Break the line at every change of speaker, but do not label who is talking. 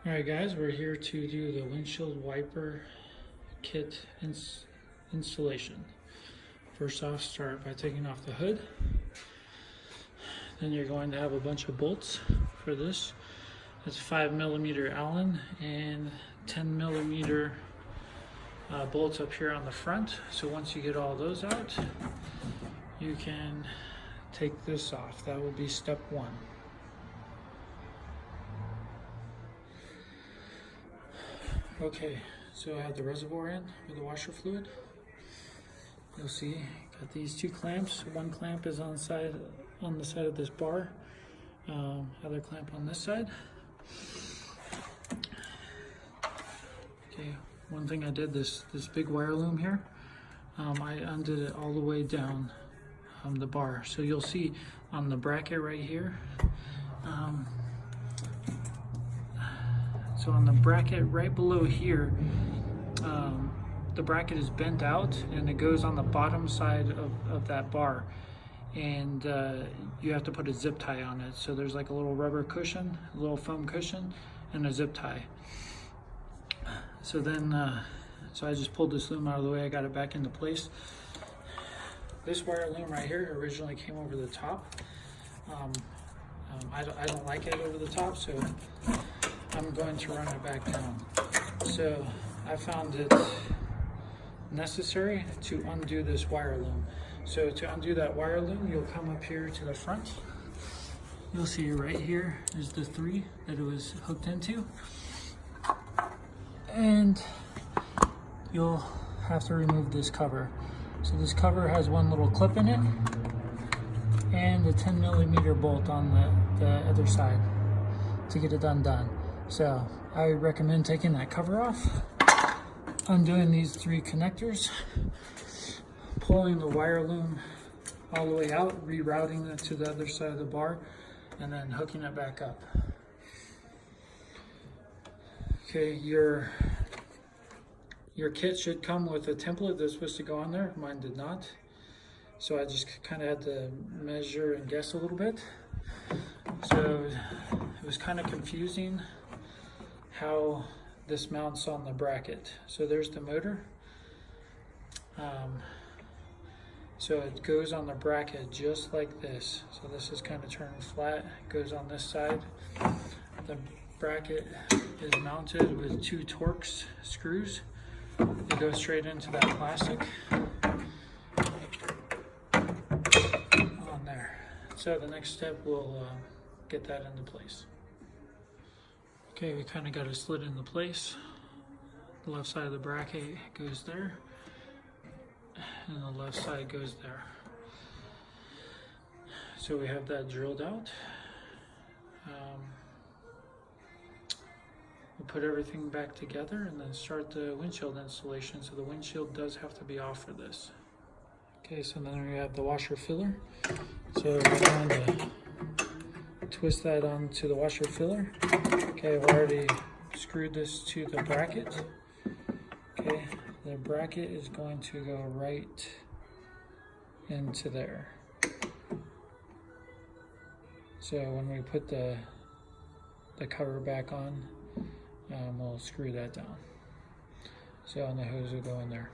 Alright guys, we're here to do the windshield wiper kit installation. First off, start by taking off the hood. Then you're going to have a bunch of bolts for this. It's 5mm Allen and 10mm bolts up here on the front. So once you get all those out, you can take this off. That will be step one. Okay, so I have the reservoir in with the washer fluid. You'll see, got these two clamps. One clamp is on the side of this bar. Other clamp on this side. Okay, one thing I did, this big wire loom here, I undid it all the way down the bar. So you'll see on the bracket right here. So on the bracket right below here, the bracket is bent out and it goes on the bottom side of that bar. And you have to put a zip tie on it. So there's like a little rubber cushion, a little foam cushion, and a zip tie. So then, so I just pulled this loom out of the way, I got it back into place. This wire loom right here originally came over the top. I don't like it over the top, so I'm going to run it back down. So I found it necessary to undo this wire loom. So to undo that wire loom, you'll come up here to the front. You'll see right here is the 3 that it was hooked into. And you'll have to remove this cover. So this cover has one little clip in it and a 10mm bolt on the other side to get it undone. So I recommend taking that cover off, undoing these 3 connectors, pulling the wire loom all the way out, rerouting it to the other side of the bar, and then hooking it back up. Okay, your kit should come with a template that's supposed to go on there. Mine did not. So I just kind of had to measure and guess a little bit. So it was kind of confusing how this mounts on the bracket. So there's the motor. So it goes on the bracket just like this. So this is kind of turned flat, goes on this side. The bracket is mounted with 2 Torx screws. They go straight into that plastic on there. So the next step will get that into place. Okay, we kind of got it slid into place. The left side of the bracket goes there, and the left side goes there. So we have that drilled out. We'll put everything back together and then start the windshield installation. So the windshield does have to be off for this. Okay, so then we have the washer filler. So we're going to twist that onto the washer filler. Okay, I've already screwed this to the bracket. Okay, the bracket is going to go right into there. So when we put the cover back on, we'll screw that down. So and the hose will go in there.